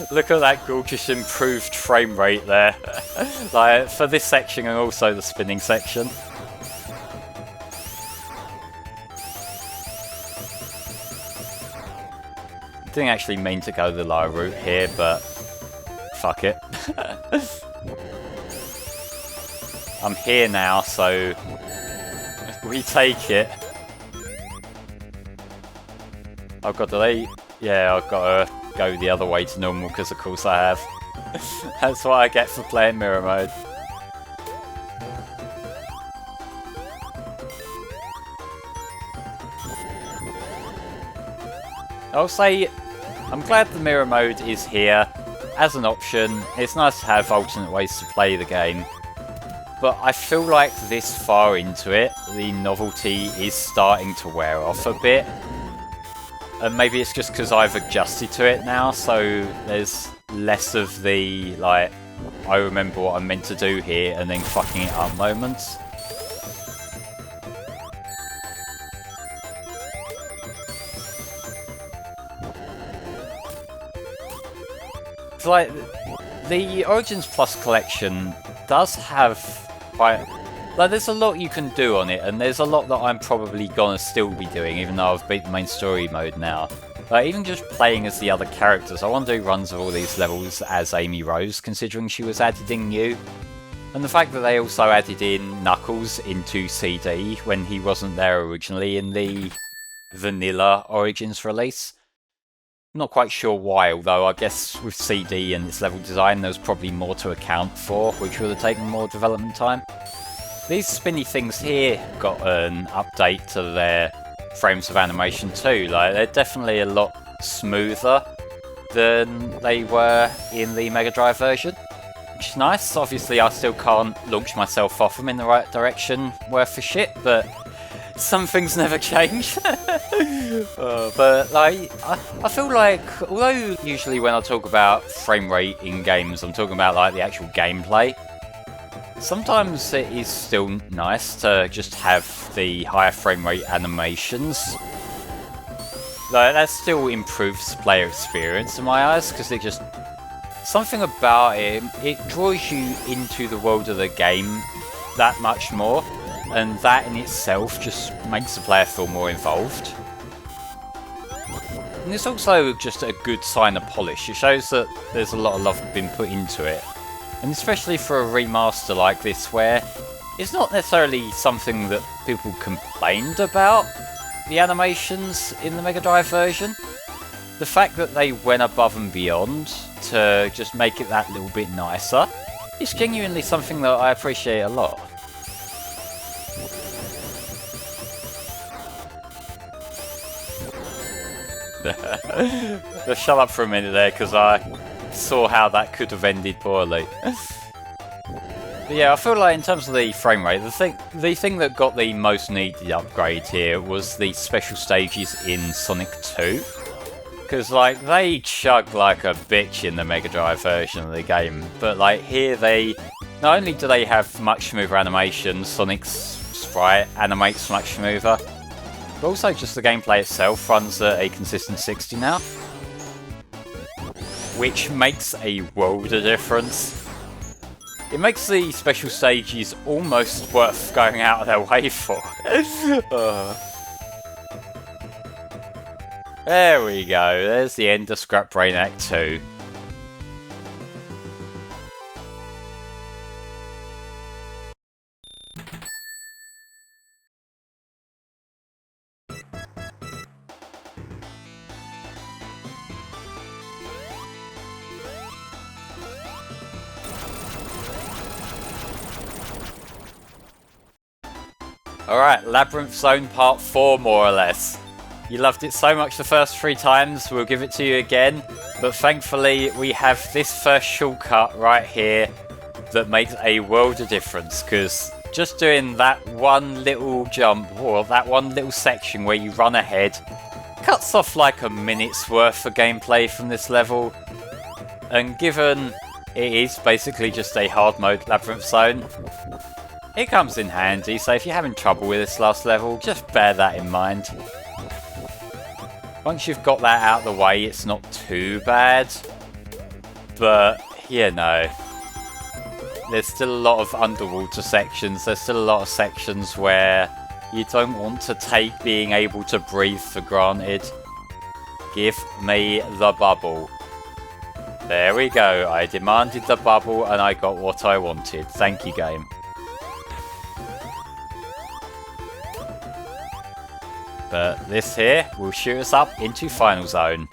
Look at that gorgeous improved frame rate there. Like, for this section and also the spinning section. Didn't actually mean to go the lower route here, but fuck it. I'm here now, so we take it. I've got to yeah, I've got to go the other way to normal because of course I have. That's what I get for playing mirror mode. I'll say I'm glad the mirror mode is here as an option. It's nice to have alternate ways to play the game. But I feel like this far into it, the novelty is starting to wear off a bit. And maybe it's just because I've adjusted to it now, so there's less of the, like, I remember what I'm meant to do here and then fucking it up moments. It's like, the Origins Plus collection does have quite... Like, there's a lot you can do on it, and there's a lot that I'm probably gonna still be doing, even though I've beat the main story mode now. Like, even just playing as the other characters, I want to do runs of all these levels as Amy Rose, considering she was added in new. And the fact that they also added in Knuckles into CD when he wasn't there originally in the vanilla Origins release. Not quite sure why, although I guess with CD and its level design there's probably more to account for, which would have taken more development time. These spinny things here got an update to their frames of animation too. Like, they're definitely a lot smoother than they were in the Mega Drive version, which is nice. Obviously I still can't launch myself off them in the right direction worth a shit, but some things never change. But like, I feel like, although usually when I talk about frame rate in games I'm talking about like the actual gameplay, sometimes it is still nice to just have the higher frame rate animations. Like, that still improves player experience in my eyes, because it just... something about it, it draws you into the world of the game that much more, and that in itself just makes the player feel more involved. And it's also just a good sign of polish. It shows that there's a lot of love been put into it. And especially for a remaster like this, where it's not necessarily something that people complained about, the animations in the Mega Drive version. The fact that they went above and beyond to just make it that little bit nicer is genuinely something that I appreciate a lot. Just shut up for a minute there, because I saw how that could have ended poorly. But yeah, I feel like in terms of the frame rate, the thing that got the most needed upgrade here was the special stages in Sonic 2. Because like, they chug like a bitch in the Mega Drive version of the game, but like here they, not only do they have much smoother animations, Sonic's sprite animates much smoother, but also just the gameplay itself runs at a consistent 60 now. Which makes a world of difference. It makes the special stages almost worth going out of their way for. There we go, there's the end of Scrap Brain Act 2. Alright, Labyrinth Zone Part 4 more or less. You loved it so much the first 3 times, we'll give it to you again. But thankfully we have this first shortcut right here that makes a world of difference, because just doing that one little jump, or that one little section where you run ahead, cuts off like a minute's worth of gameplay from this level. And given it is basically just a hard mode Labyrinth Zone, it comes in handy, so if you're having trouble with this last level, just bear that in mind. Once you've got that out of the way, it's not too bad. But, you know, there's still a lot of underwater sections, there's still a lot of sections where you don't want to take being able to breathe for granted. Give me the bubble. There we go, I demanded the bubble and I got what I wanted. Thank you, game. But this here will shoot us up into Final Zone.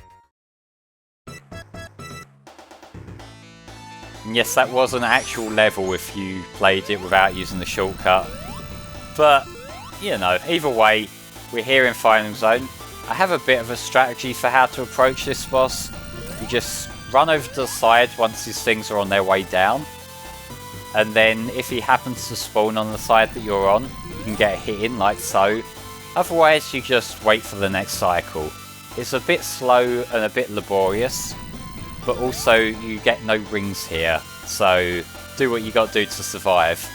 And yes, that was an actual level if you played it without using the shortcut. But, you know, either way, we're here in Final Zone. I have a bit of a strategy for how to approach this boss. You just run over to the side once these things are on their way down. And then if he happens to spawn on the side that you're on, you can get hit in like so. Otherwise, you just wait for the next cycle. It's a bit slow and a bit laborious, but also you get no rings here, so do what you got to do to survive.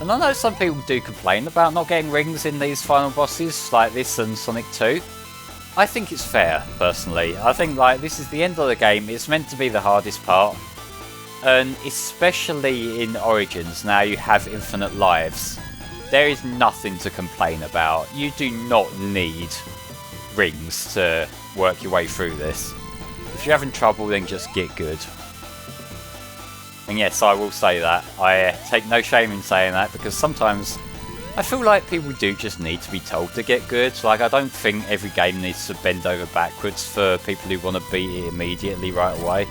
And I know some people do complain about not getting rings in these final bosses, like this and Sonic 2. I think it's fair, personally. I think like this is the end of the game, it's meant to be the hardest part. And especially in Origins, now you have infinite lives. There is nothing to complain about. You do not need rings to work your way through this. If you're having trouble, then just get good. And yes, I will say that. I take no shame in saying that, because sometimes I feel like people do just need to be told to get good. Like, I don't think every game needs to bend over backwards for people who want to beat it immediately right away.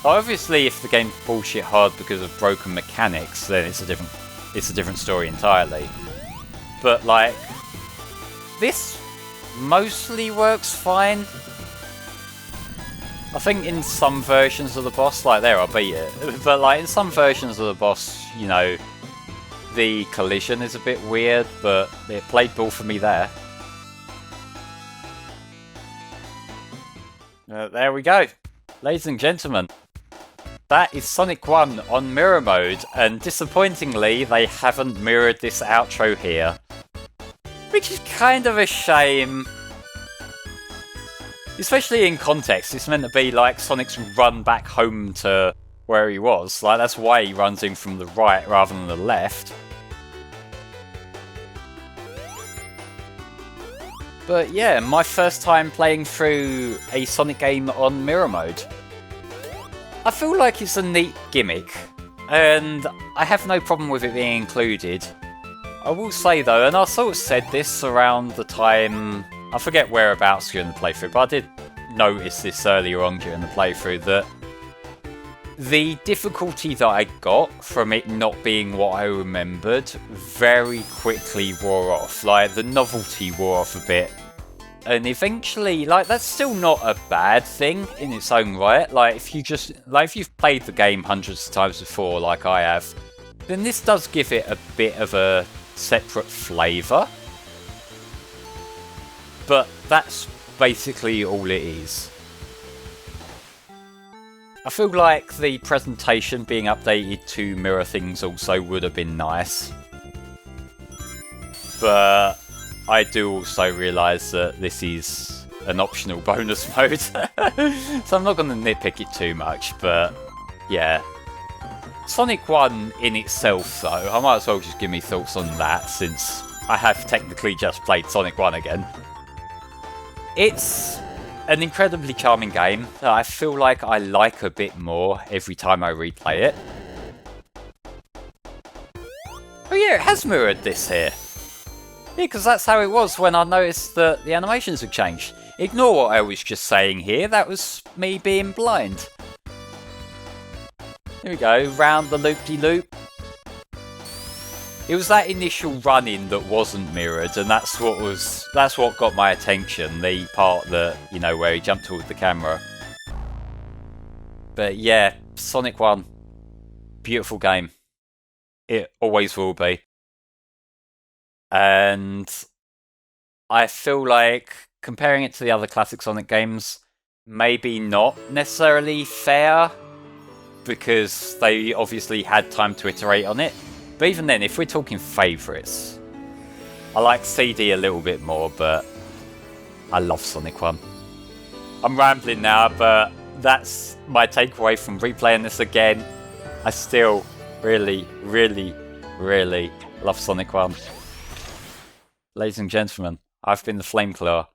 Obviously, if the game's bullshit hard because of broken mechanics, then it's a different story entirely. But like, this mostly works fine. I think in some versions of the boss, like there, I'll beat it. But like in some versions of the boss, you know, the collision is a bit weird, but it played ball for me there. There we go, ladies and gentlemen. That is Sonic 1 on mirror mode, and disappointingly they haven't mirrored this outro here. Which is kind of a shame. Especially in context, it's meant to be like Sonic's run back home to where he was. Like, that's why he runs in from the right rather than the left. But yeah, my first time playing through a Sonic game on mirror mode. I feel like it's a neat gimmick, and I have no problem with it being included. I will say though, and I sort of said this around the time, I forget whereabouts during the playthrough, but I did notice this earlier on during the playthrough, that the difficulty that I got from it not being what I remembered very quickly wore off. Like, the novelty wore off a bit. And eventually, like, that's still not a bad thing in its own right. Like, if you've played the game hundreds of times before, like I have, then this does give it a bit of a separate flavour. But that's basically all it is. I feel like the presentation being updated to mirror things also would have been nice. But I do also realise that this is an optional bonus mode, so I'm not going to nitpick it too much, but yeah. Sonic 1 in itself though, I might as well just give me thoughts on that, since I have technically just played Sonic 1 again. It's an incredibly charming game that I feel like I like a bit more every time I replay it. Oh yeah, it has mirrored this here. Yeah, because that's how it was when I noticed that the animations had changed. Ignore what I was just saying here, that was me being blind. Here we go, round the loop-de-loop. It was that initial run-in that wasn't mirrored, and that's what got my attention. The part that, you know, where he jumped toward the camera. But yeah, Sonic 1, beautiful game. It always will be. And I feel like comparing it to the other classic Sonic games, maybe not necessarily fair, because they obviously had time to iterate on it. But even then, if we're talking favourites, I like CD a little bit more, but I love Sonic 1. I'm rambling now, but that's my takeaway from replaying this again. I still really, really, really love Sonic 1. Ladies and gentlemen, I've been the Flameclaw,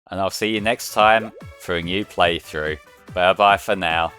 and I'll see you next time for a new playthrough. Bye bye for now.